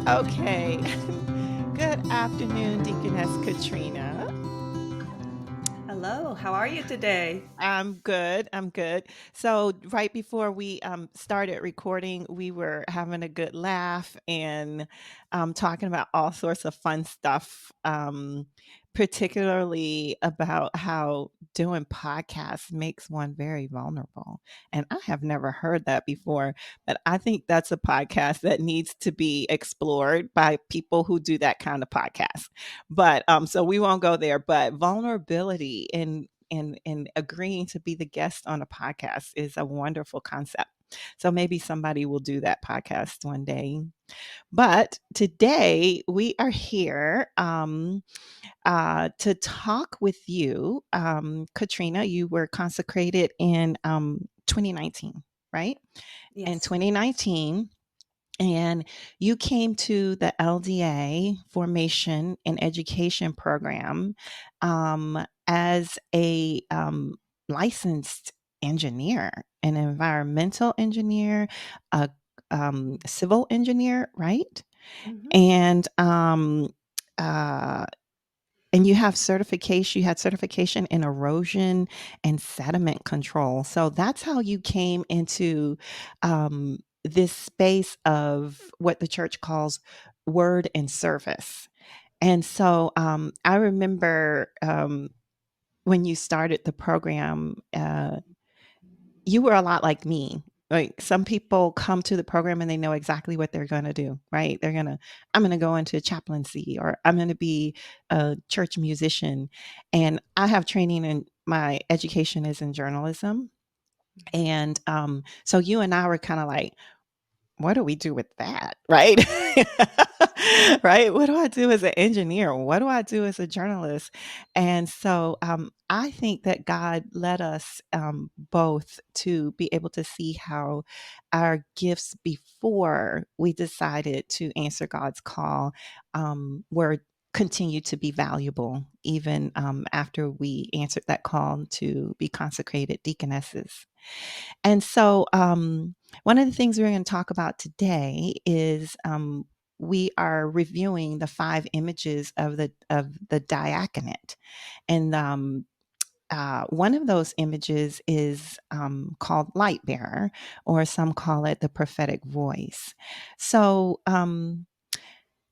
Okay. Good afternoon, Deaconess Katrina. Hello, how are you today? I'm good. I'm good. So right before we started recording, we were having a good laugh and talking about all sorts of fun stuff, particularly about how doing podcasts makes one very vulnerable. And I have never heard that before, but I think that's a podcast that needs to be explored by people who do that kind of podcast. But so we won't go there. But vulnerability and agreeing to be the guest on a podcast is a wonderful concept. So maybe somebody will do that podcast one day. But today we are here to talk with you. Katrina, you were consecrated in 2019, right? In Yes. 2019, and you came to the LDA Formation and Education Program as a licensed engineer, an environmental engineer, a civil engineer, right? hmm And uh, and you have certification. You had certification in erosion and sediment control. So that's how you came into this space of what the church calls word and service. And so I remember when you started the program, you were a lot like me. Like some people come to the program and they know exactly what they're going to do, right? I'm going to go into chaplaincy or I'm going to be a church musician. And I have training in my education is in journalism. And so you and I were kind of like, what do we do with that? Right. Right. What do I do as an engineer? What do I do as a journalist? And so I think that God led us both to be able to see how our gifts before we decided to answer God's call were continue to be valuable even after we answered that call to be consecrated deaconesses. And so, one of the things we're going to talk about today is we are reviewing the five images of the diaconate, and one of those images is called light bearer, or some call it the prophetic voice. So,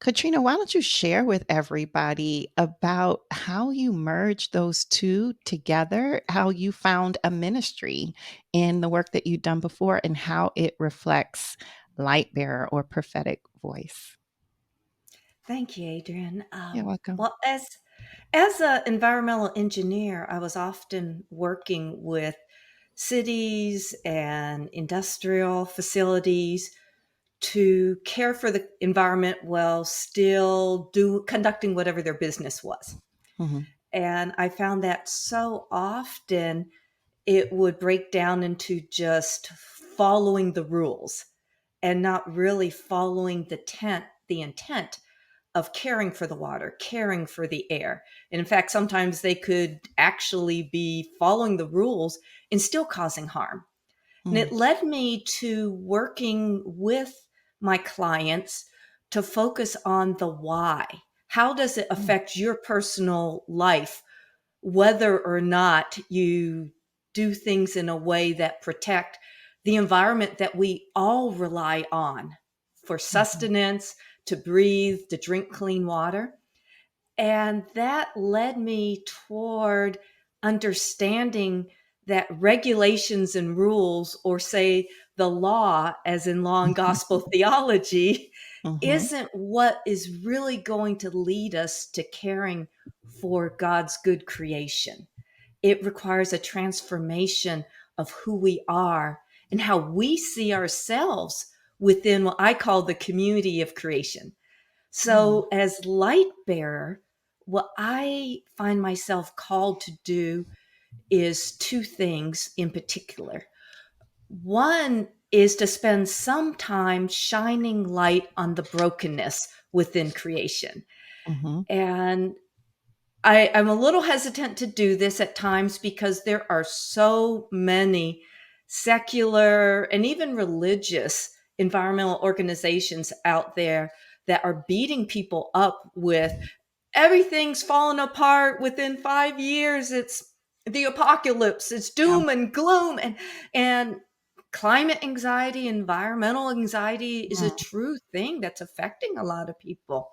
Katrina, why don't you share with everybody about how you merged those two together, how you found a ministry in the work that you've done before, and how it reflects light bearer or prophetic voice? Thank you, Adrian. You're welcome. Well, as an environmental engineer, I was often working with cities and industrial facilities to care for the environment while still conducting whatever their business was. Hmm. And I found that so often it would break down into just following the rules and not really following the intent of caring for the water, caring for the air. And in fact, sometimes they could actually be following the rules and still causing harm. And Mm, it led me to working with my clients to focus on the why. How does it mm, affect your personal life, whether or not you do things in a way that protect the environment that we all rely on for mhm, sustenance, to breathe, to drink clean water? And that led me toward understanding that regulations and rules, or say the law, as in law and gospel theology, mhm, isn't what is really going to lead us to caring for God's good creation. It requires a transformation of who we are and how we see ourselves within what I call the community of creation. mm, So, as light bearer, what I find myself called to do is two things in particular. One is to spend some time shining light on the brokenness within creation. mhm, And I'm a little hesitant to do this at times because there are so many secular and even religious environmental organizations out there that are beating people up with everything's fallen apart within 5 years. It's the apocalypse. It's Yeah. doom and gloom, and climate anxiety, environmental anxiety is a Mm, true thing that's affecting a lot of people.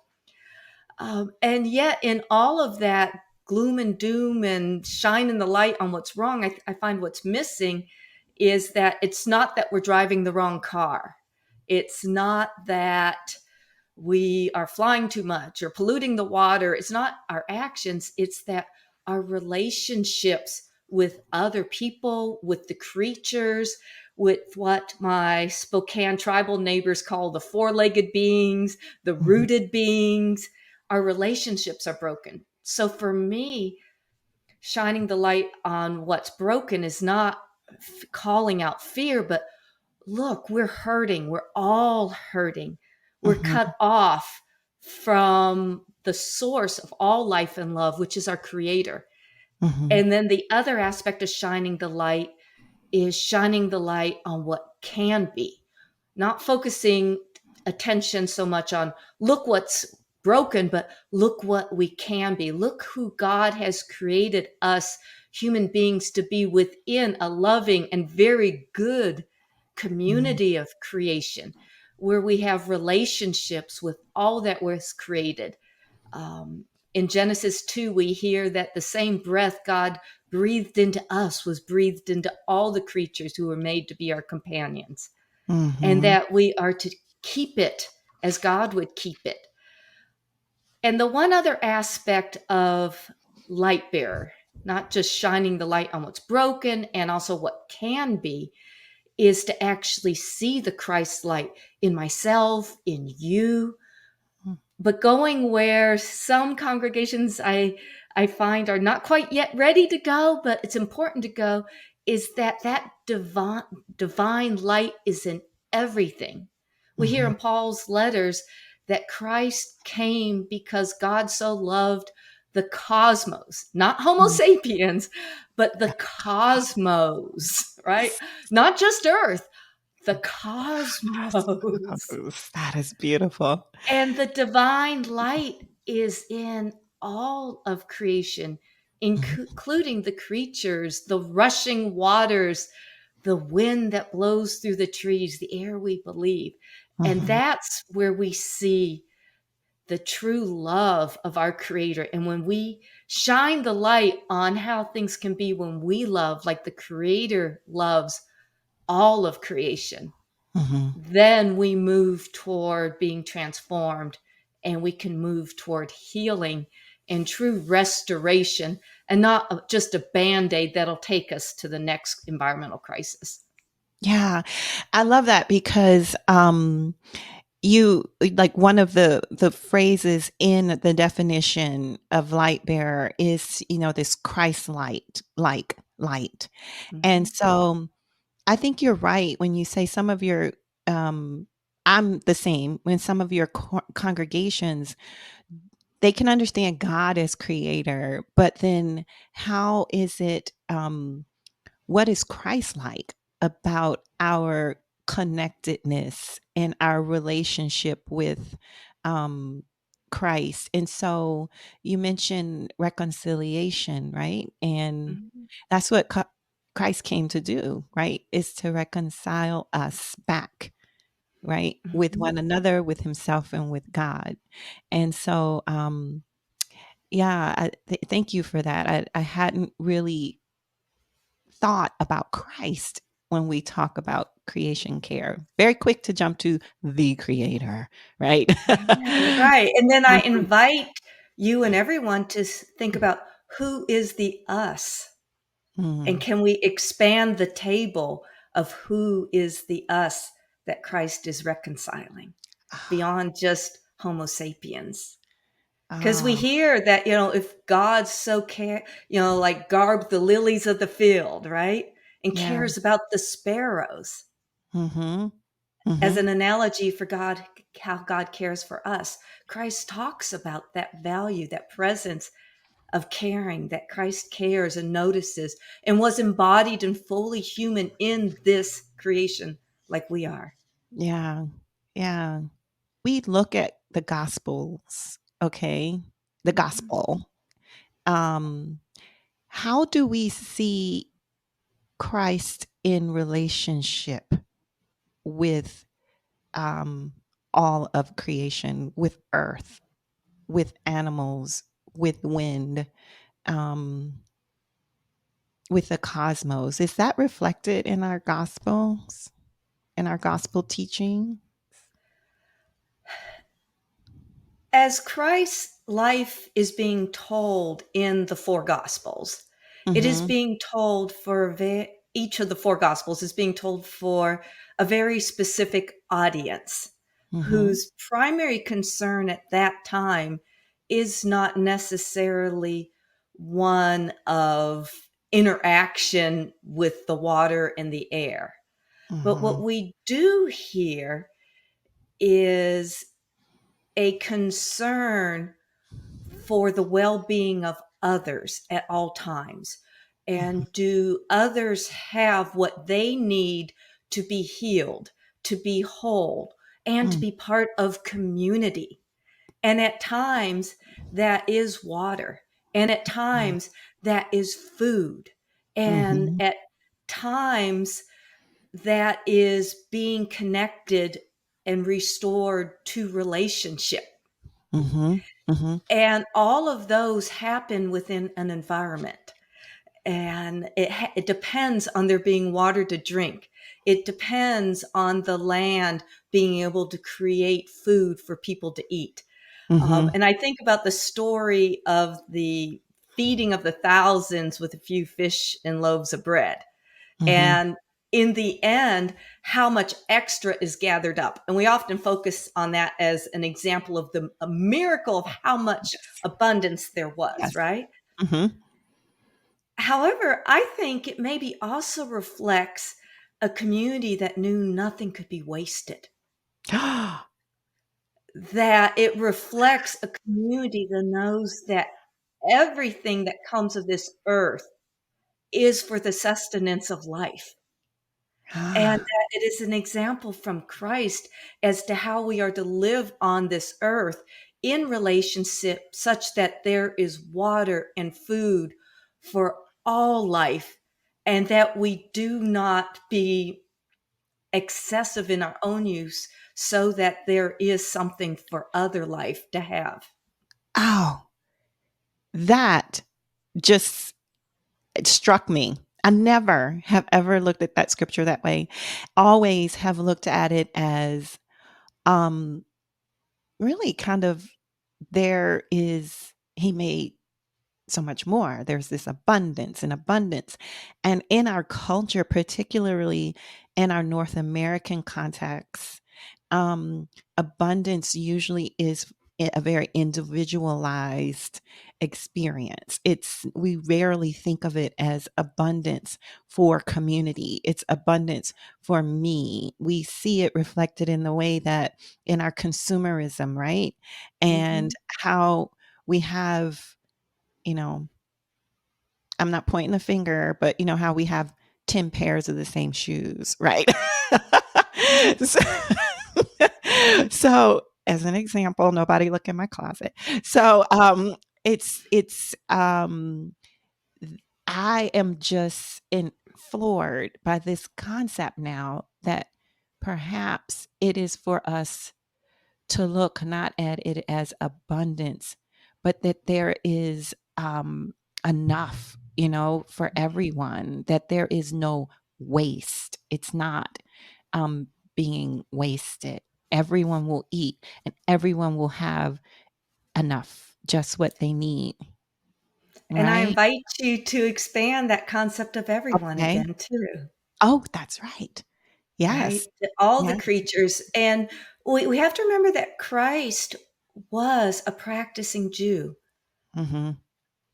And yet, in all of that gloom and doom and shining the light on what's wrong, I find what's missing is that it's not that we're driving the wrong car. It's not that we are flying too much or polluting the water. It's not our actions, it's that our relationships with other people, with the creatures, with what my Spokane tribal neighbors call the four-legged beings, the mhm, rooted beings, our relationships are broken. So for me, shining the light on what's broken is not calling out fear, but look, we're hurting. We're all hurting. We're mhm, cut off from the source of all life and love, which is our creator. mhm, And then the other aspect of shining the light is shining the light on what can be, not focusing attention so much on look what's broken, but look what we can be. Look who God has created us human beings to be within a loving and very good mhm, community of creation where we have relationships with all that was created. um, in Genesis 2, we hear that the same breath God breathed into us was breathed into all the creatures who were made to be our companions, and mhm, that we are to keep it as God would keep it. And the one other aspect of light bearer, not just shining the light on what's broken and also what can be, is to actually see the Christ light in myself, in you, mm, but going where some congregations I find are not quite yet ready to go, but it's important to go, is that divine light is in everything. We hear mhm. in Paul's letters that Christ came because God so loved the cosmos, not Homo Mm. sapiens, but the Cosmos. cosmos, right? Not just Earth, the cosmos. That is beautiful. And the divine light is in all of creation, Mhm, including the creatures, the rushing waters, the wind that blows through the trees, the air we believe. And mhm. that's where we see the true love of our Creator. And when we shine the light on how things can be when we love, like the Creator loves all of creation, Mhm. then we move toward being transformed, and we can move toward healing and true restoration, and not just a band-aid that'll take us to the next environmental crisis. Yeah, I love that because, you like, one of the phrases in the definition of light bearer is, this Christ light, like light. And Mhm, so I think you're right when you say some of your, um, I'm the same, when some of your congregations, they can understand God as creator, but then how is it, what is Christ like about our connectedness and our relationship with, um, Christ? And so you mentioned reconciliation, right? And mhm, that's what Christ came to do, right? Is to reconcile us back, right? With mhm. one another, with himself, and with God. And so, yeah, thank you for that. I hadn't really thought about Christ when we talk about creation care. Very quick to jump to the creator, right? Right, right, and then I Mhm. invite you and everyone to think about who is the us, and Mm. can we expand the table of who is the us that Christ is reconciling Ah, beyond just Homo sapiens. Because we ah, hear that, if God so like garbed the lilies of the field, right? And yeah. cares about the sparrows Mhm. as Mhm. an analogy for God, how God cares for us. Christ talks about that value, that presence of caring, that Christ cares and notices and was embodied and fully human in this creation like we are. Yeah. Yeah. We look at the Gospels, okay? The gospel. Um, how do we see Christ in relationship with um, all of creation, with earth, with animals, with wind, um, with the cosmos? Is that reflected in our gospels, in our gospel teaching? As Christ's life is being told in the four gospels, it is Mm-hmm. being told each of the four gospels is being told for a very specific audience Mm-hmm. whose primary concern at that time is not necessarily one of interaction with the water and the air. But what Mm-hmm. we do hear is a concern for the well being of others at all times. Mm-hmm. And do others have what they need to be healed, to be whole, and to be part of community? And at times, that is water. And at times, that is food. And Mm-hmm. at times, that is being connected and restored to relationship. Mm-hmm. Mm-hmm. And all of those happen within an environment. And it depends on there being water to drink. It depends on the land being able to create food for people to eat. Mm-hmm. And I think about the story of the feeding of the thousands with a few fish and loaves of bread. Mm-hmm. And in the end, how much extra is gathered up. And we often focus on that as an example of a miracle of how much Yes. abundance there was, Yes. right? Mm-hmm. However, I think it maybe also reflects a community that knew nothing could be wasted, that it reflects a community that knows that everything that comes of this earth is for the sustenance of life. And that it is an example from Christ as to how we are to live on this earth in relationship such that there is water and food for all life, and that we do not be excessive in our own use so that there is something for other life to have. Oh, that just it struck me. I never have ever looked at that scripture that way. Always have looked at it as um really kind of there is he made so much more. There's this abundance and abundance. And in our culture, particularly in our North American context, abundance usually is a very individualized experience. We rarely think of it as abundance for community. It's abundance for me. We see it reflected in the way that in our consumerism, right? And Mhm. how we have, you know, I'm not pointing the finger, but you know how we have 10 pairs of the same shoes, right? so, so, as an example, nobody look in my closet. So, it's I am just in floored by this concept now that perhaps it is for us to look not at it as abundance, but that there is enough, for everyone, that there is no waste. It's not being wasted. Everyone will eat and everyone will have enough, just what they need, And I right? invite you to expand that concept of everyone Okay. again too. Oh, that's right. Right? Yes. To all the Yes. creatures. And we have to remember that Christ was a practicing Jew Mm-hmm.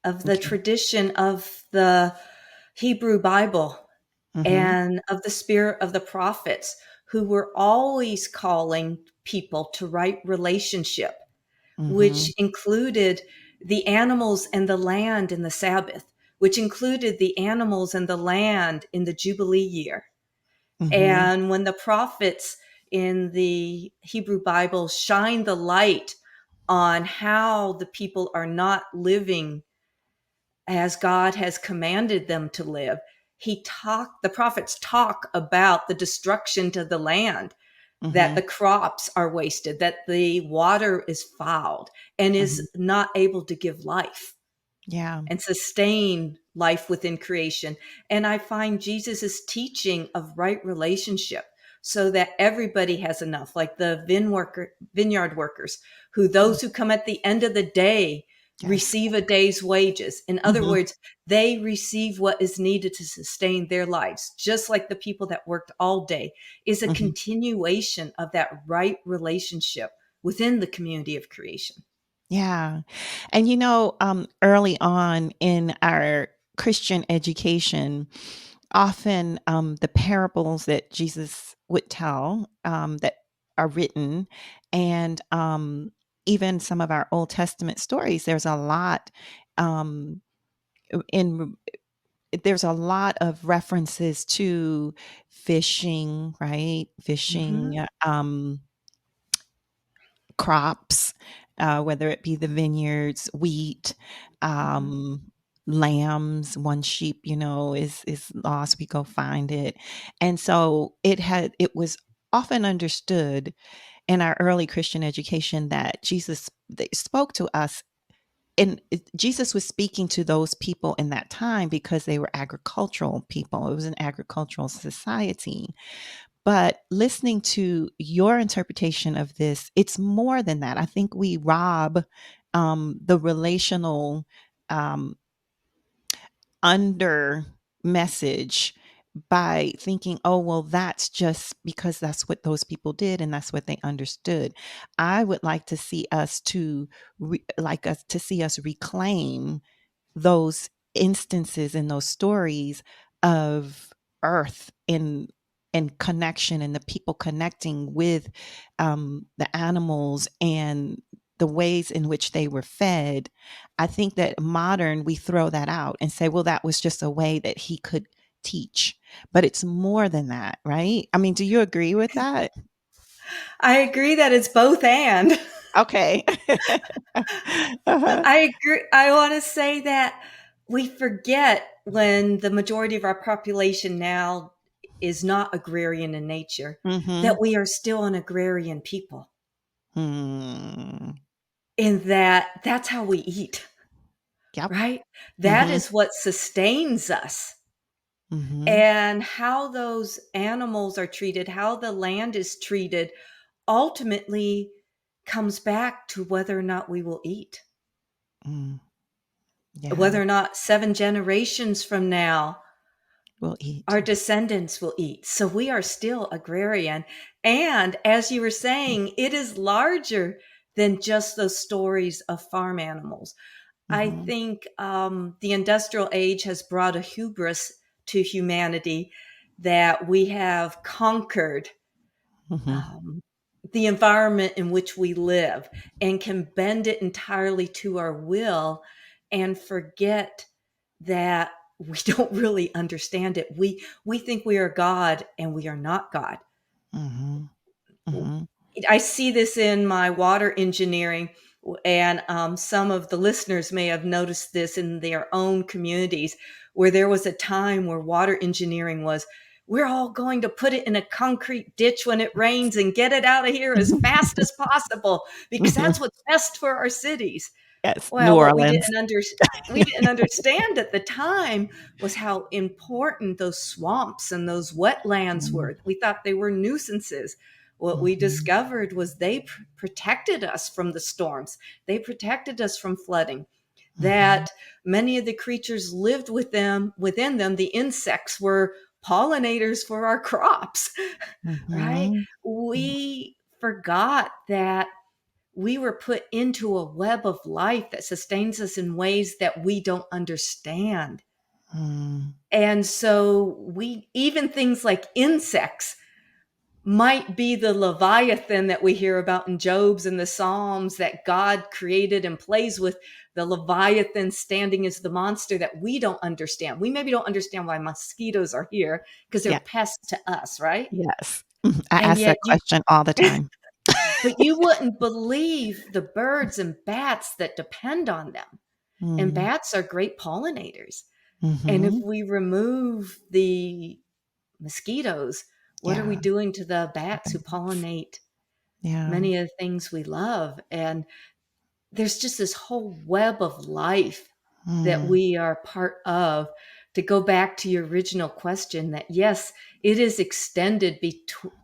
of the Okay. tradition of the Hebrew Bible Mm-hmm. and of the spirit of the prophets who were always calling people to right relationship, Mm-hmm. which included the animals and the land in the Sabbath, which included the animals and the land in the Jubilee year. Mm-hmm. And when the prophets in the Hebrew Bible shine the light on how the people are not living as God has commanded them to live. The prophets talk about the destruction to the land, that Mhm. the crops are wasted, that the water is fouled and is Mhm. not able to give life Yeah. and sustain life within creation. And I find Jesus' teaching of right relationship so that everybody has enough, like the vineyard workers, who Mm. those who come at the end of the day Yes. receive a day's wages. In other Mhm. words, they receive what is needed to sustain their lives, just like the people that worked all day, is a Mhm. continuation of that right relationship within the community of creation. Yeah. And early on in our Christian education, often the parables that Jesus would tell that are written, and even some of our Old Testament stories, um, in there's a lot of references to fishing, right? Mm-hmm. Fishing, crops, whether it be the vineyards, wheat, Mm-hmm. um, lambs. One sheep, is lost. We go find it, and so it was often understood in our early Christian education that Jesus they spoke to us. And Jesus was speaking to those people in that time because they were agricultural people. It was an agricultural society. But listening to your interpretation of this, it's more than that. I think we rob the relational um, under message by thinking, oh, well, that's just because that's what those people did and that's what they understood. I would like to see us to see us reclaim those instances and those stories of earth and connection and the people connecting with the animals and the ways in which they were fed. I think that modern we throw that out and say, well, that was just a way that he could teach, but it's more than that, right? I mean, do you agree with that? I agree that it's both and. Okay. Uh-huh. I agree. I want to say that we forget when the majority of our population now is not agrarian in nature, that Mm-hmm. we are still an agrarian people, Hmm. in that that's how we eat, Yep. right? That Mm-hmm. is what sustains us. Mm-hmm. And how those animals are treated, how the land is treated, ultimately comes back to whether or not we will eat, Mm. Yeah. whether or not 7 generations from now We'll eat. our descendants will eat. So we are still agrarian. And as you were saying, it is larger than just those stories of farm animals. I Mm-hmm. think the industrial age has brought a hubris to humanity that we have conquered Mm-hmm. um, the environment in which we live and can bend it entirely to our will and forget that we don't really understand it. We think we are God and we are not God. Mm-hmm. Mm-hmm. I see this in my water engineering, and some of the listeners may have noticed this in their own communities, where there was a time where water engineering was, we're all going to put it in a concrete ditch when it rains and get it out of here as fast as possible because Mhm. that's what's best for our cities. Yes, New Well, what Orleans. we didn't understand at the time was how important those swamps and those wetlands Mhm. were. We thought they were nuisances. What we Mhm. discovered was they protected us from the storms. They protected us from flooding. Mhm. That many of the creatures lived within them. The insects were pollinators for our crops, right? Mhm. Mm. We forgot that we were put into a web of life that sustains us in ways that we don't understand. Mm. And so we, even things like insects might be the Leviathan that we hear about in Job's and the Psalms that God created and plays with, the Leviathan standing as the monster that we don't understand. We maybe don't understand why mosquitoes are here because they're Yeah. pests to us, right? Yes. Mhm. I And ask yet that question all the time. but you wouldn't believe the birds and bats that depend on them. And Mm. bats are great pollinators. And if Mhm. we remove the mosquitoes, what are we Yeah. doing to the bats who Bats. pollinate Yeah. many of the things we love? And there's just this whole web of life that Mm. we are part of. To go back to your original question, that yes, it is extended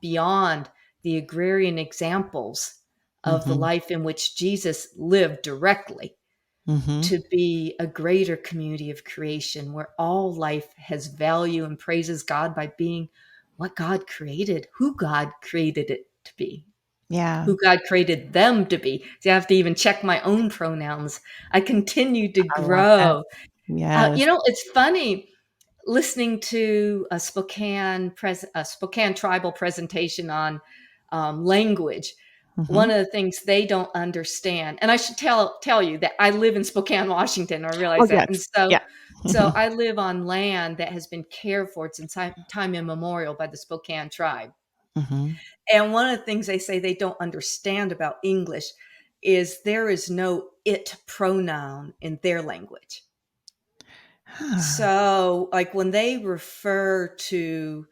beyond the agrarian examples of the Mhm. life in which Jesus lived directly, Mhm. to be a greater community of creation where all life has value and praises God by being what God created, who God created it to be, Yeah. who God created them to be. See, I have to even check my own pronouns. I continue to I love that. grow. Yes. It's funny listening to a Spokane tribal presentation on language. One Mhm. of the things they don't understand, and I should tell you that I live in Spokane, Washington. I Oh, realize that, and yes. Yeah. so I live on land that has been cared for since time immemorial by the Spokane tribe. Mhm. And one of the things they say they don't understand about English is there is no it pronoun in their language. Huh. So, like when they refer to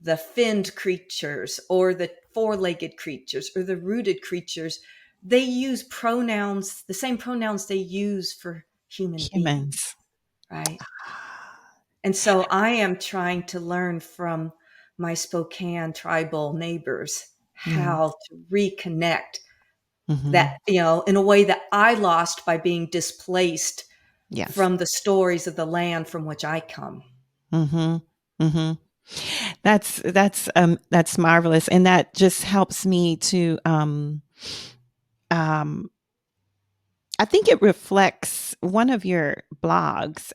the finned creatures or the four legged creatures or the rooted creatures, they use pronouns, the same pronouns they use for human beings, Humans. right? And so I am trying to learn from my Spokane tribal neighbors Yeah. how to reconnect that, Mhm. in a way that I lost by being displaced Yes. from the stories of the land from which I come. Mhm. Mhm. That's marvelous, and that just helps me to, um I think it reflects one of your blogs.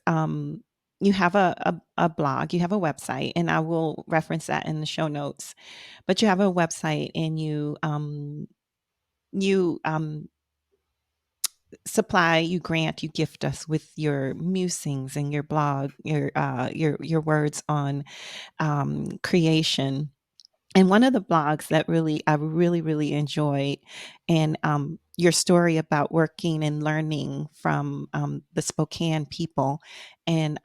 You have a blog, you have a website, and I will reference that in the show notes. But you have a website, and you supply, you grant, you gift us with your musings and your blog, your words on creation. And one of the blogs that I really, really enjoyed, and your story about working and learning from the Spokane people, and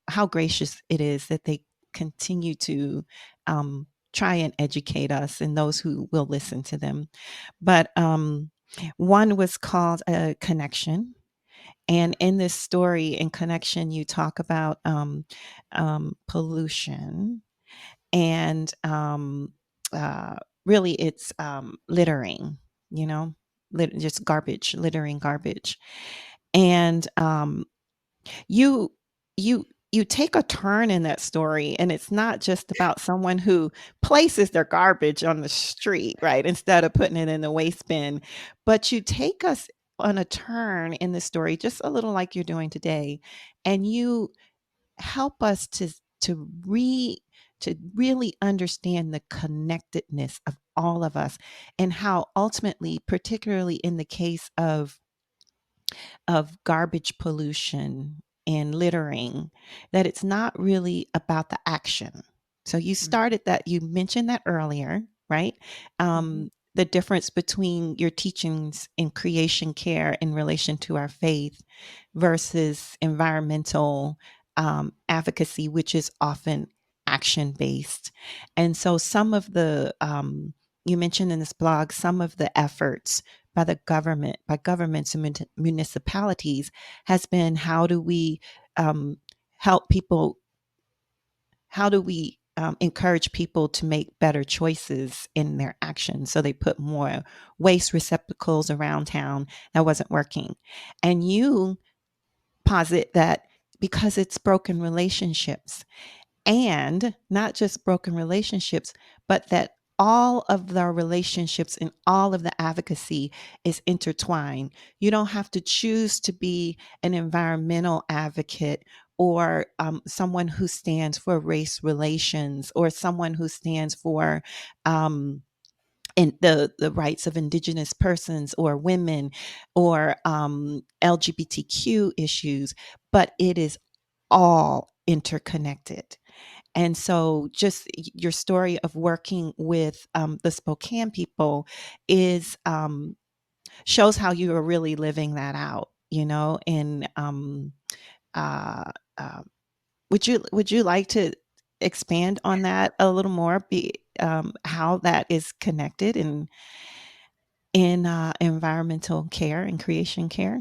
how gracious it is that they continue to try and educate us and those who will listen to them. But one was called a connection. And in this story in connection, you talk about pollution and uh, really it's littering, you know, just garbage, littering garbage. And you you take a turn in that story, and it's not just about someone who places their garbage on the street, right, instead of putting it in the waste bin, but you take us on a turn in the story just a little like you're doing today, and you help us to really understand the connectedness of all of us, and how ultimately, particularly in the case of garbage pollution and littering, that it's not really about the action. So you mentioned that earlier, right? Mhm. The difference between your teachings in creation care in relation to our faith versus environmental advocacy, which is often action based. And so you mentioned in this blog, some of the efforts by governments and municipalities has been how do we um, help people, how do we encourage people to make better choices in their actions, so they put more waste receptacles around town. That wasn't working, and you posit that because it's broken relationships, and not just broken relationships, but that all of the relationships and all of the advocacy is intertwined. You don't have to choose to be an environmental advocate, or someone who stands for race relations, or someone who stands for um, the rights of indigenous persons or women, or LGBTQ issues, but it is all interconnected. And so just your story of working with the Spokane people is shows how you are really living that out, you know. And uh, uh, would you like to expand on that a little more? How that is connected in environmental care and creation care?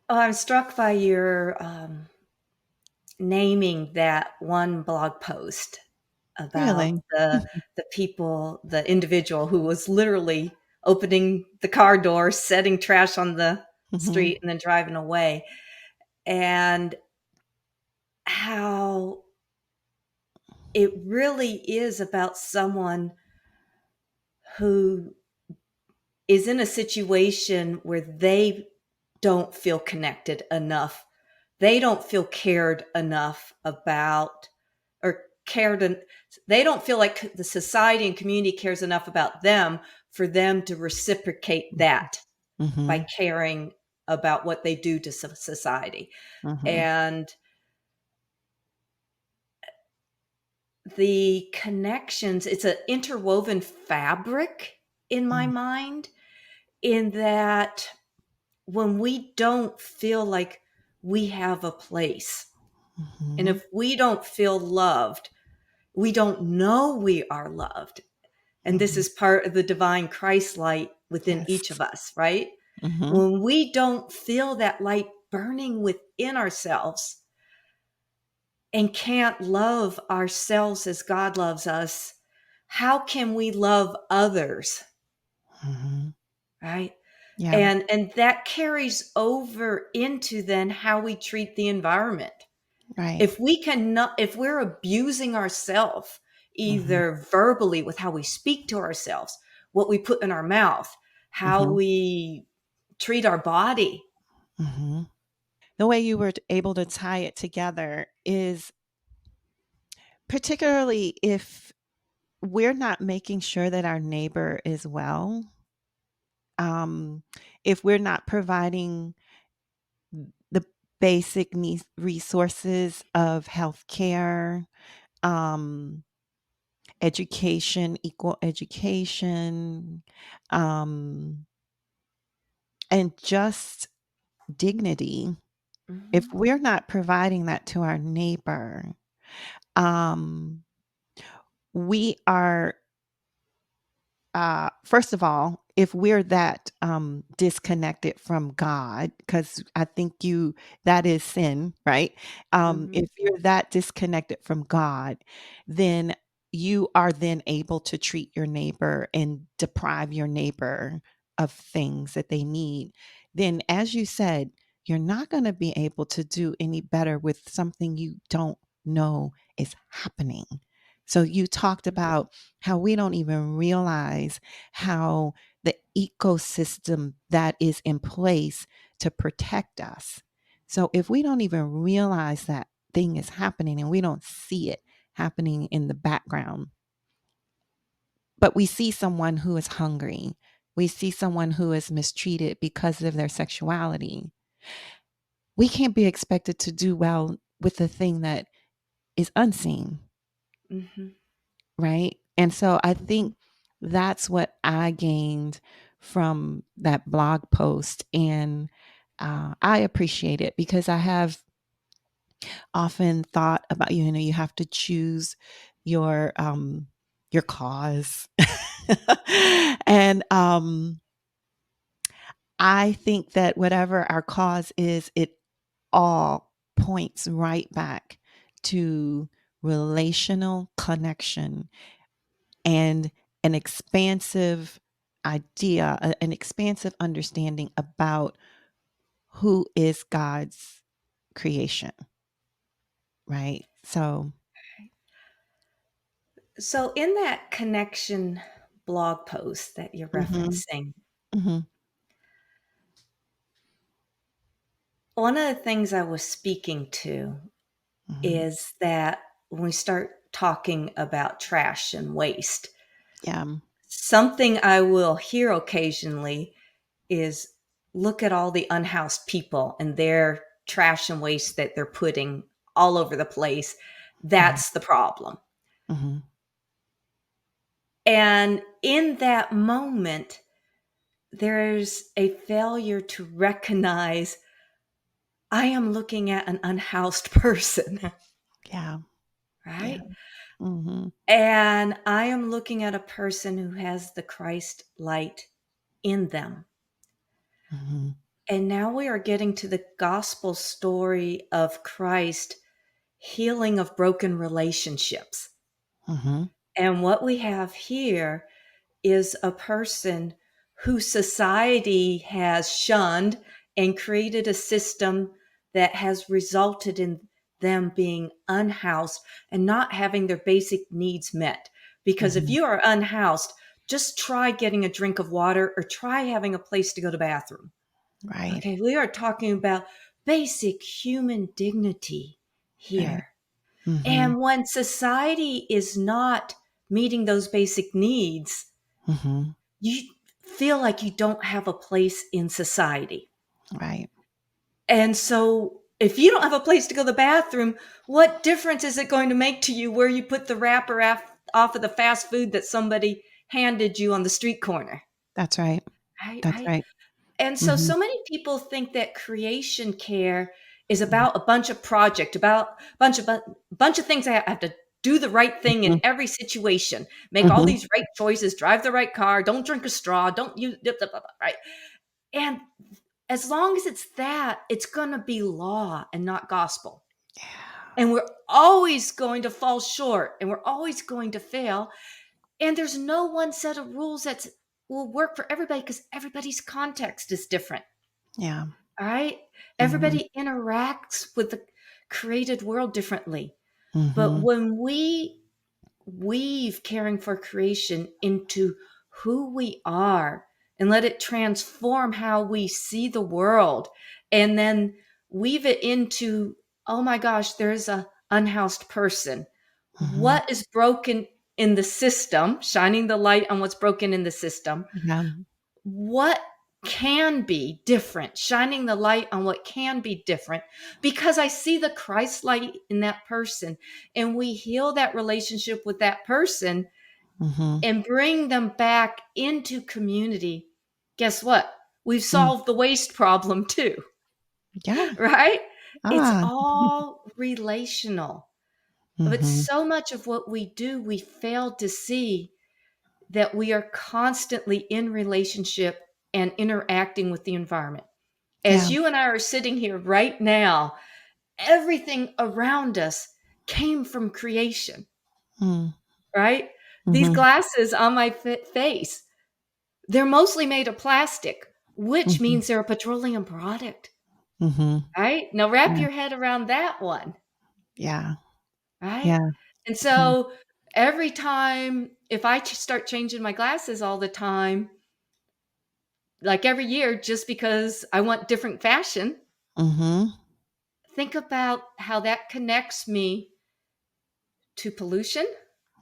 Oh, I'm struck by your naming that one blog post about Really? the people, the individual who was literally opening the car door, setting trash on the Hmm. street, and then driving away. And how it really is about someone who is in a situation where they don't feel connected enough. They don't feel cared enough about, or cared. They don't feel like the society and community cares enough about them for them to reciprocate that by Hmm. caring about what they do to society. Hmm. And the connections, it's an interwoven fabric in my mind, in that when we don't feel like we have a place, and Hmm. if we don't feel loved, we don't know we are loved. And this Hmm. is part of the divine Christ light within Yes. each of us, right? Hmm. When we don't feel that light burning within ourselves and can't love ourselves as God loves us, how can we love others, Hmm. right? Yeah. And that carries over into then how we treat the environment. Right. If we're abusing ourselves, Hmm. either verbally with how we speak to ourselves, what we put in our mouth, how Hmm. we treat our body. Hmm. The way you were able to tie it together is particularly if we're not making sure that our neighbor is well, um, if we're not providing the basic needs, resources of healthcare, um, education, equal education, um, and just dignity. If Mhm. we're not providing that to our neighbor, um, we are first of all, if we're that disconnected from God, because I think that is sin, right? Mhm. If you're that disconnected from God, then you are then able to treat your neighbor and deprive your neighbor of things that they need. Then, as you said, you're not going to be able to do any better with something you don't know is happening. So, you talked about how we don't even realize how the ecosystem that is in place to protect us. So if we don't even realize that thing is happening and we don't see it happening in the background, but we see someone who is hungry, we see someone who is mistreated because of their sexuality, we can't be expected to do well with the thing that is unseen. Mhm. Right? And so I Mhm. think that's what I gained from that blog post. And I appreciate it because I have often thought about, you have to choose your cause. And I think that whatever our cause is, it all points right back to relational connection and an expansive idea, an expansive understanding about who is God's creation, right? So, So, in that connection blog post that you're mhm, referencing, mhm, one of the things I was speaking to mhm, is that when we start talking about trash and waste, yeah, something I will hear occasionally is, look at all the unhoused people and their trash and waste that they're putting all over the place. Mhm. That's the problem. Mhm. And in that moment, there's a failure to recognize I am looking at an unhoused person, Yeah. Yeah. right? Mhm. And I am looking at a person who has the Christ light in them. Mhm. And now we are getting to the gospel story of Christ healing of broken relationships. Mhm. And what we have here is a person who society has shunned and created a system that has resulted in them being unhoused and not having their basic needs met. Because if Mhm. you are unhoused, just try getting a drink of water or try having a place to go to the bathroom. Right. Okay, we are talking about basic human dignity Right. here. Mhm. And when society is not meeting those basic needs, Mhm. you feel like you don't have a place in society. Right. And so if you don't have a place to go to the bathroom, what difference is it going to make to you where you put the wrapper off of the fast food that somebody handed you on the street corner? That's right. That's I right. And so, Mhm. so many people think that creation care is about a bunch of project, about bunch of things. I have to do the right thing in Mhm. every situation, make all Mhm. these right choices, drive the right car, don't drink a straw, don't use right. And as long as it's that, it's going to be law and not gospel. Yeah. And we're always going to fall short, and we're always going to fail. And there's no one set of rules that will work for everybody because everybody's context is different. Yeah. All right. Mhm. Everybody interacts with the created world differently. But Mhm. when we weave caring for creation into who we are and let it transform how we see the world, and then weave it into, oh my gosh, there's a unhoused person. Mhm. What is broken in the system? Shining the light on what's broken in the system. Yeah. What can be different, shining the light on what can be different, because I see the Christ light in that person, and we heal that relationship with that person Mhm. and bring them back into community. Guess what? We've Mm. solved the waste problem too, Yeah. right? It's Ah. all relational. But Mhm. so much of what we do, we fail to see that we are constantly in relationship and interacting with the environment. As Yeah. you and I are sitting here right now, everything around us came from creation, Mm. right? These Mhm. glasses on my face, they're mostly made of plastic, which Mhm. means they're a petroleum product, Mhm. right? Now wrap Yeah. your head around that one, Yeah. right? Yeah. And Mhm. so every time, if I start changing my glasses all the time, like every year, just because I want different fashion, Mhm. think about how that connects me to pollution,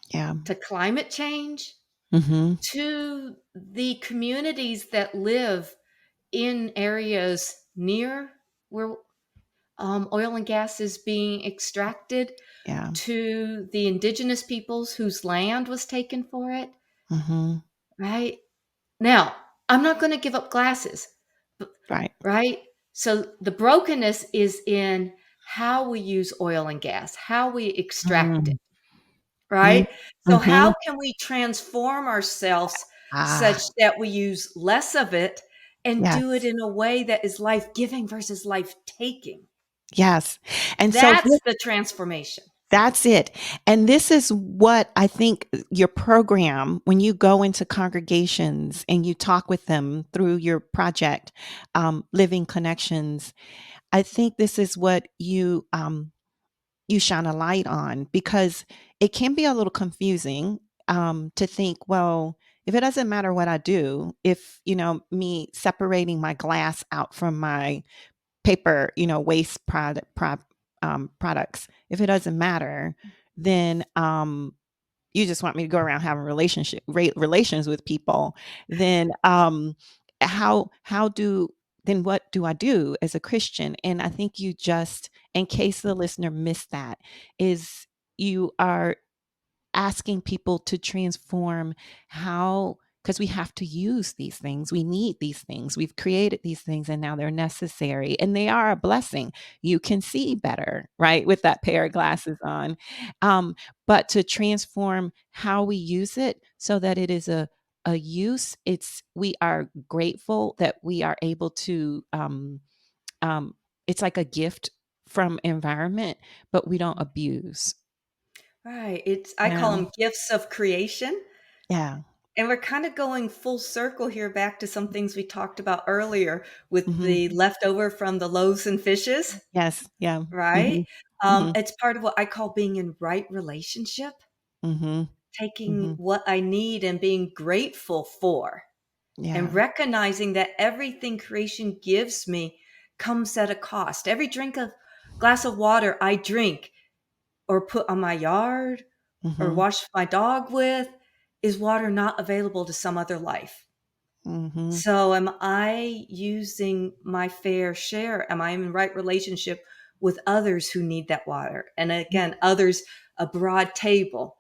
Yeah. to climate change, Mhm. to the communities that live in areas near where oil and gas is being extracted, Yeah. to the indigenous peoples whose land was taken for it, Mhm. right? Now, I'm not going to give up glasses, Right. right? So the brokenness is in how we use oil and gas, how we extract it, Mm. Mm. right? So Mhm. how can we transform ourselves such Ah. that we use less of it and do it Yes. in a way that is life-giving versus life-taking? Yes. And so That's the transformation. that's it. And this is what I think your program, when you go into congregations and you talk with them through your project, Living Connections, I think this is what you shine a light on because it can be a little confusing to think, well, if it doesn't matter what I do, if, me separating my glass out from my paper, waste products. If it doesn't matter, then you just want me to go around having relations with people. Then how do then what do I do as a Christian? And I think you just in case the listener missed that, is you are asking people to transform how, because we have to use these things. We need these things. We've created these things and now they're necessary and they are a blessing. You can see better, right? With that pair of glasses on. Um, but to transform how we use it so that it is a use, we are grateful that we are able to, um, it's like a gift from environment, but we don't abuse. Right. I call Yeah. them gifts of creation. Yeah. And we're kind of going full circle here back to some things we talked about earlier with Mhm. the leftover from the loaves and fishes, Yes, yeah. right? Mhm. Mhm. It's part of what I call being in right relationship, Mhm. taking Mhm. what I need and being grateful for, and Yeah. recognizing that everything creation gives me comes at a cost. Every glass of water I drink or put on my yard or Mhm. wash my dog with is water not available to some other life. Mhm. So am I using my fair share? Am I in the right relationship with others who need that water? And again, others, a broad table.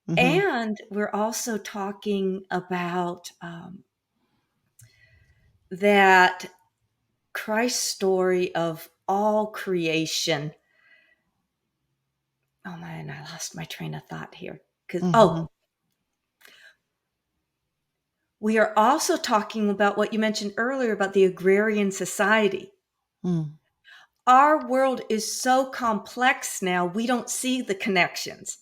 Mhm. And we're also talking about that Christ story of all creation. Oh man, I lost my train of thought here. Mhm. We are also talking about what you mentioned earlier about the agrarian society. Mm. Our world is so complex now, we don't see the connections.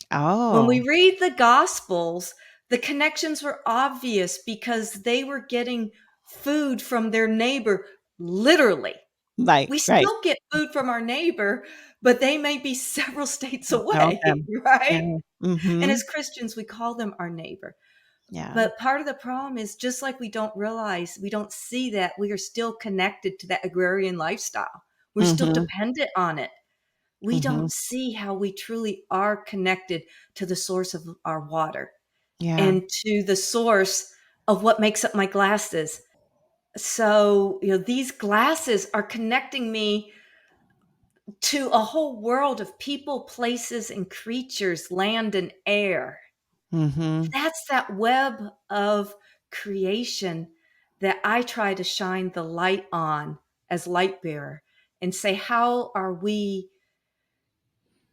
When we Oh, read the Gospels, the connections were obvious because they were getting food from their neighbor, literally. right, We right. still get food from our neighbor, but they may be several states away, Okay. Yeah. right? And as Mhm. Christians, we call them our neighbor. Yeah. But part of the problem is just like we don't realize, we don't see that we are still connected to that agrarian lifestyle. We're still Mhm. dependent on it. We Mhm. don't see how we truly are connected to the source of our water Yeah. and to the source of what makes up my glasses. So, these glasses are connecting me to a whole world of people, places, and creatures, land and air. Mhm. That's that web of creation that I try to shine the light on as light bearer and say, how are we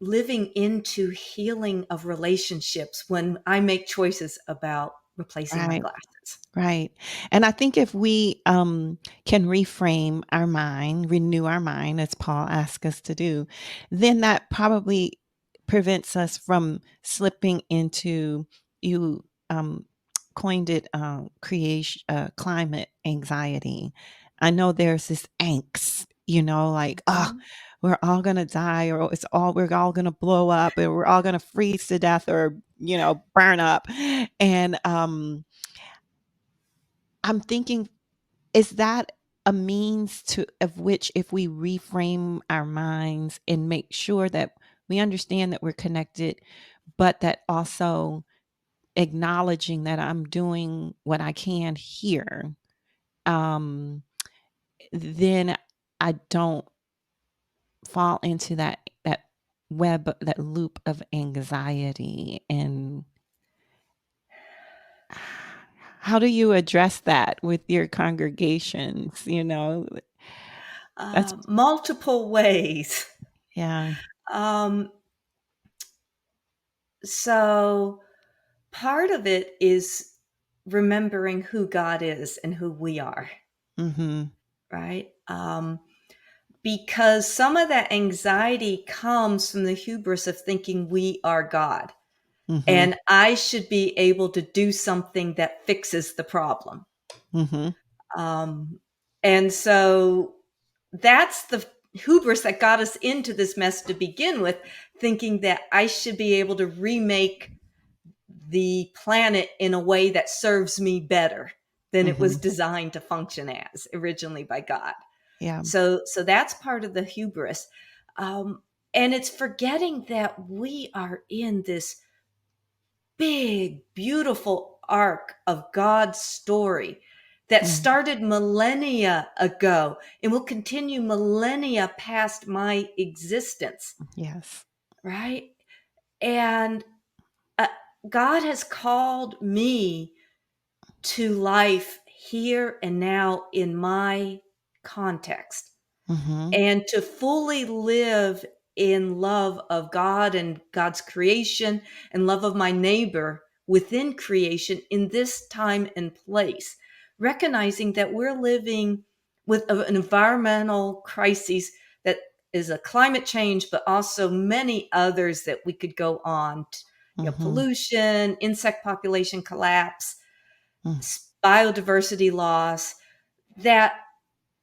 living into healing of relationships when I make choices about replacing my Right. glasses? Right. And I think if we can reframe our mind, renew our mind, as Paul asks us to do, then that probably prevents us from slipping into, you coined it, creation, climate anxiety. I know there's this angst, like, Mhm. we're all going to die, or we're all going to blow up, or we're all going to freeze to death, or, burn up. And, I'm thinking, is that a means to of which, if we reframe our minds and make sure that we understand that we're connected, but that also acknowledging that I'm doing what I can here, um, then I don't fall into that web, that loop of anxiety. And how do you address that with your congregations? That's Multiple ways. yeah. Um, so part of it is remembering who God is and who we are, Mhm. right? Because some of that anxiety comes from the hubris of thinking we are God Mhm. and I should be able to do something that fixes the problem. Mhm. Um, and so that's the hubris that got us into this mess to begin with, thinking that I should be able to remake the planet in a way that serves me better than it was Mhm. designed to function as originally by God. Yeah. So that's part of the hubris. Um, and it's forgetting that we are in this big, beautiful arc of God's story that Mm. started millennia ago and will continue millennia past my existence, Yes. right? And uh, God has called me to life here and now in my context, Mhm. and to fully live in love of God and God's creation and love of my neighbor within creation in this time and place, recognizing that we're living with an environmental crisis that is a climate change, but also many others that we could go on. Mhm. Pollution, insect population collapse, Mm. biodiversity loss, that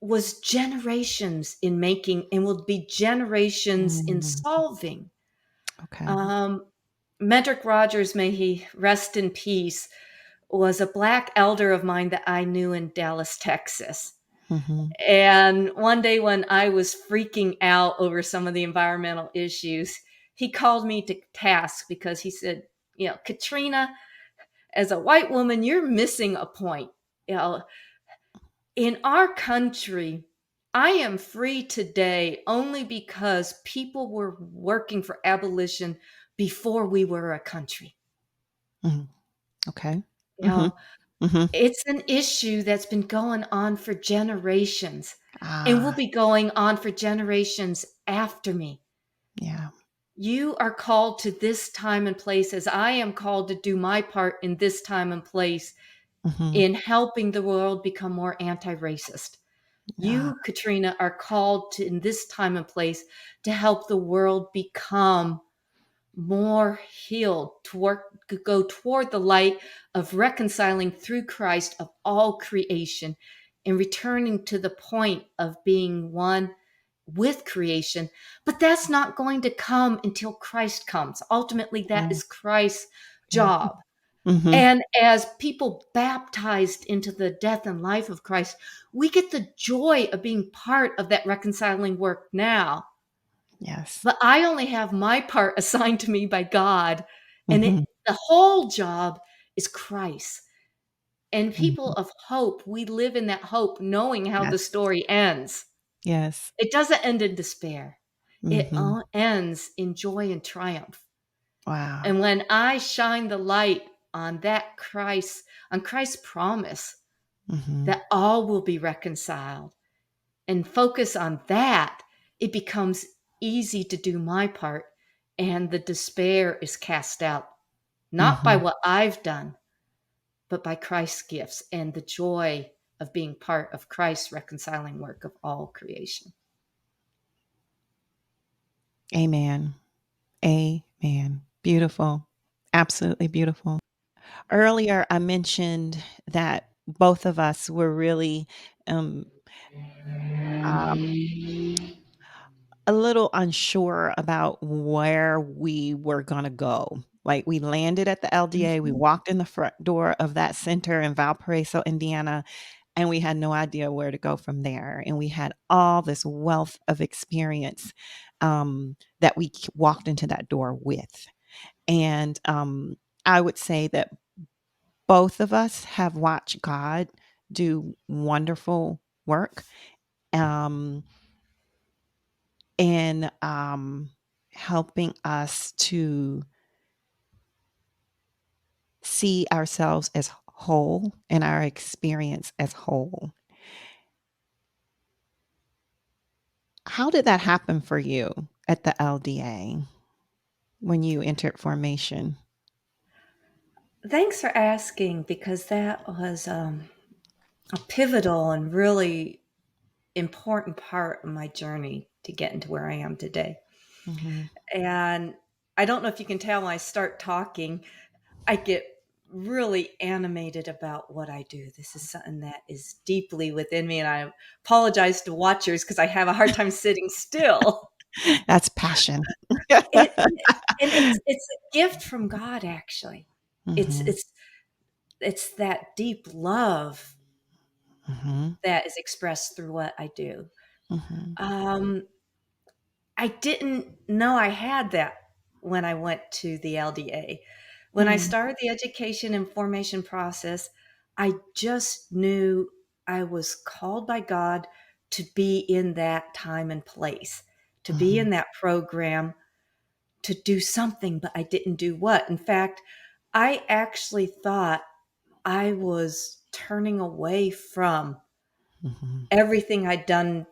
was generations in making and will be generations in Mm. solving. Okay. Um, Medrick Rogers, may he rest in peace, was a Black elder of mine that I knew in Dallas, Texas. Mhm. And one day when I was freaking out over some of the environmental issues, he called me to task because he said, Katrina, as a white woman, you're missing a point. You know, in our country, I am free today only because people were working for abolition before we were a country. Mhm. Okay. You Mhm. know, Mhm. it's an issue that's been going on for generations and will Ah, be going on for generations after me. yeah. You are called to this time and place as I am called to do my part in this time and place Mhm. in helping the world become more anti racist. Ah. You, Katrina, are called to, in this time and place, to help the world become more healed, to work, to go toward the light of reconciling through Christ of all creation and returning to the point of being one with creation. But that's not going to come until Christ comes. Ultimately, that Mm. is Christ's Mhm. job. Mhm. And as people baptized into the death and life of Christ, we get the joy of being part of that reconciling work now. Yes. But I only have my part assigned to me by God, and Mhm. the whole job is Christ. And people Mhm. of hope, we live in that hope, knowing how the Yes. story ends. Yes. It doesn't end in despair. It Mhm. all ends in joy and triumph. Wow. And when I shine the light on that Christ, on Christ's promise Mhm. that all will be reconciled, and focus on that, it becomes easy to do my part. And the despair is cast out, not by Mhm. what I've done, but by Christ's gifts and the joy of being part of Christ's reconciling work of all creation. Amen. Amen. Beautiful. Absolutely beautiful. Earlier, I mentioned that both of us were really um, um, a little unsure about where we were going to go. Like we landed at the LDA, we Mhm. walked in the front door of that center in Valparaiso, Indiana, and we had no idea where to go from there. And we had all this wealth of experience that we walked into that door with. And I would say that both of us have watched God do wonderful work um, in helping us to see ourselves as whole and our experience as whole. How did that happen for you at the LDA when you entered formation? Thanks for asking, because that was a pivotal and really important part of my journey to get into where I am today. Mhm. And I don't know if you can tell when I start talking, I get really animated about what I do. This is something that is deeply within me. And I apologize to watchers because I have a hard time sitting still. That's passion. It, and it's a gift from God, actually. It's Mhm. it's it's that deep love Mhm. that is expressed through what I do. Mhm. Um, I didn't know I had that when I went to the LDA. When I Mm. started the education and formation process, I just knew I was called by God to be in that time and place, to be Mhm. in that program, to do something, but I didn't do what. In fact, I actually thought I was turning away from Mhm. everything I'd done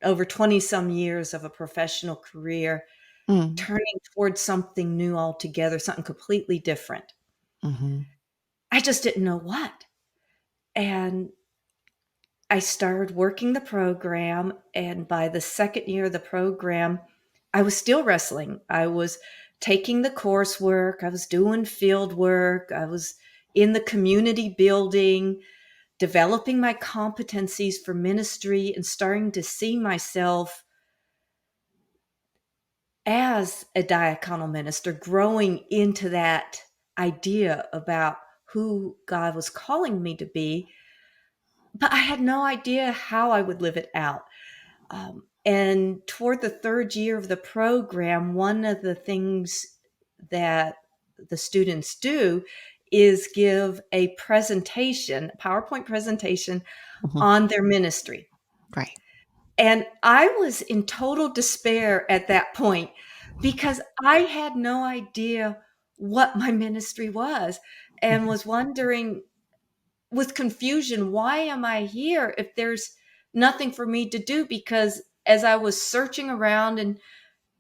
over 20 some years of a professional career, Mm. turning towards something new altogether, something completely different. Mhm. I just didn't know what. And I started working the program, and by the second year of the program, I was still wrestling. I was taking the coursework, I was doing field work, I was in the community building, developing my competencies for ministry, and starting to see myself as a diaconal minister, growing into that idea about who God was calling me to be. But I had no idea how I would live it out. And toward the third year of the program, one of the things that the students do is give a presentation, a PowerPoint presentation Mhm. on their ministry. Right. And I was in total despair at that point because I had no idea what my ministry was and Mhm. was wondering with confusion, why am I here if there's nothing for me to do? Because as I was searching around and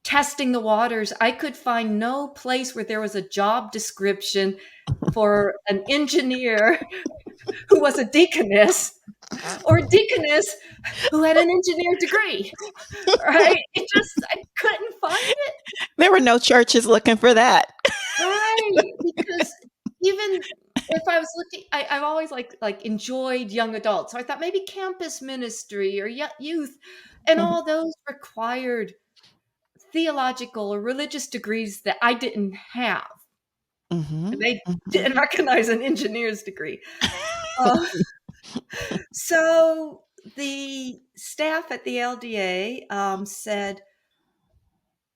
testing the waters, I could find no place where there was a job description for an engineer who was a deaconess or a deaconess who had an engineer degree, right? I couldn't find it. There were no churches looking for that. Right, because even if I was looking I've always, enjoyed young adults, so I thought maybe campus ministry or youth, and Mhm. all those required theological or religious degrees that I didn't have, and Mhm. they Mhm. didn't recognize an engineer's degree. Uh, so the staff at the LDA, said,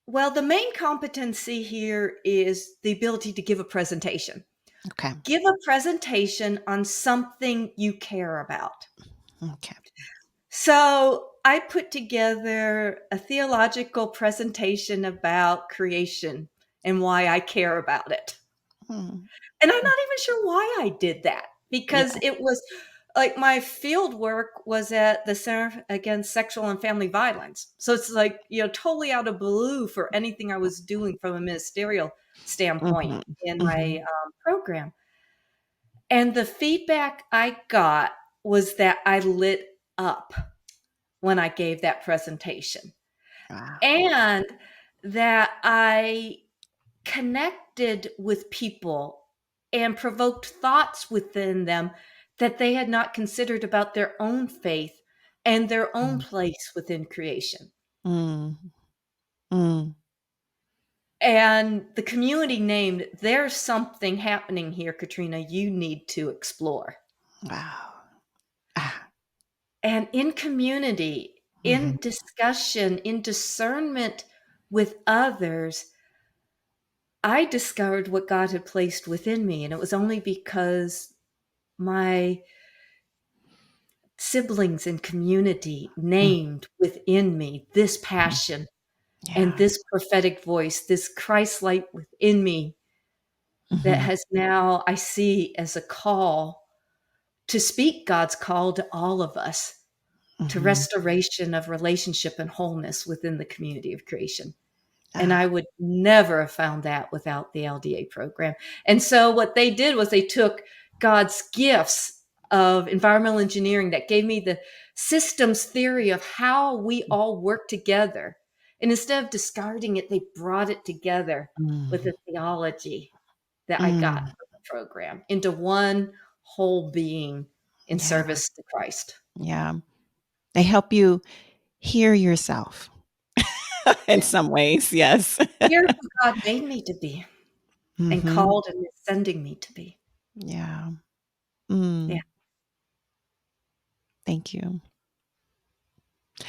"Well, the main competency here is the ability to give a presentation. Okay. Give a presentation on something you care about." Okay. So I put together a theological presentation about creation and why I care about it. Mm. And I'm not even sure why I did that because Yeah. it was like my field work was at the Center Against Sexual and Family Violence. So it's like, totally out of blue for anything I was doing from a ministerial standpoint Mhm. in my Mhm. program. And the feedback I got was that I lit up when I gave that presentation Wow. and that I connected with people and provoked thoughts within them that they had not considered about their own faith and their own Mm. place within creation. Mm. Mm. And the community named, "There's something happening here, Katrina, you need to explore." Wow. Ah. And in community, Mhm. in discussion, in discernment with others, I discovered what God had placed within me. And it was only because my siblings and community Mm. named within me this Mhm. passion and Yeah. this prophetic voice, this Christ light within me that Mhm. has now I see as a call to speak God's call to all of us to Mhm. restoration of relationship and wholeness within the community of creation. And I Ah. would never have found that without the LDA program. And so what they did was they took God's gifts of environmental engineering that gave me the systems theory of how we all work together. And instead of discarding it, they brought it together with Mm. the theology that I got Mm. from the program into one whole being in Yeah. service to Christ. Yeah. They help you hear yourself in some ways, yes. Here's who God made me to be and Mhm. called and is sending me to be. Yeah. Yeah. Mm. Thank you.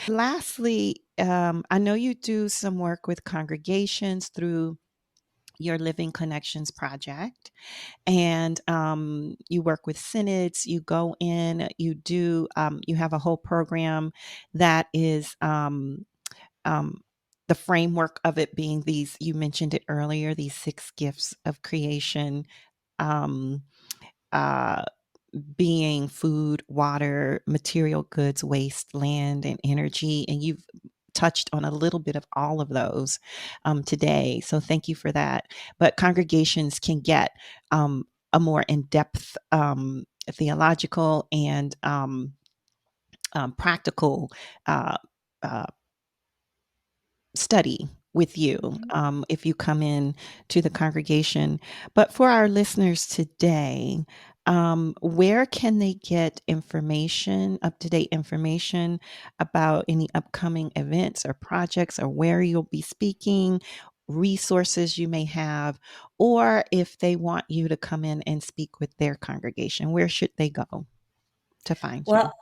Lastly, I know you do some work with congregations through your Living Connections project, and you work with synods. You go in, you do, you have a whole program that is um, the framework of it being these, you mentioned it earlier, these six gifts of creation. Um, uh, being food, water, material goods, waste, land, and energy. And you've touched on a little bit of all of those today. So thank you for that. But congregations can get a more in depth theological and practical uh, uh, study with you Mhm. if you come in to the congregation. But for our listeners today, where can they get information, up to date information about any upcoming events or projects, or where you'll be speaking, resources you may have, or if they want you to come in and speak with their congregation, where should they go to find you? Well,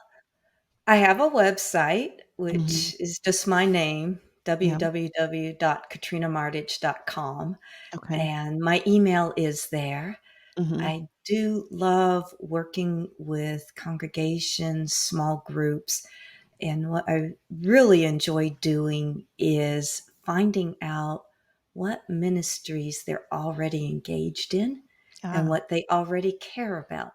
I have a website, Hmm. which is just my name, Yeah. www.katrinamartich.com, Okay. and my email is there. Hmm. I do love working with congregations, small groups, and what I really enjoy doing is finding out what ministries they're already engaged in and Ah, what they already care about,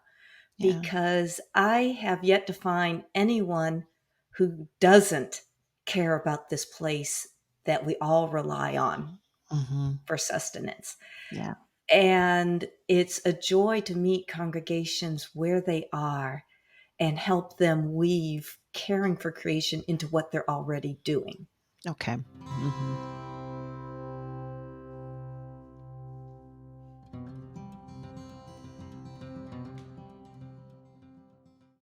yeah. because I have yet to find anyone who doesn't care about this place that we all rely on Hmm. for sustenance. Yeah. And it's a joy to meet congregations where they are and help them weave caring for creation into what they're already doing. Okay. Mhm.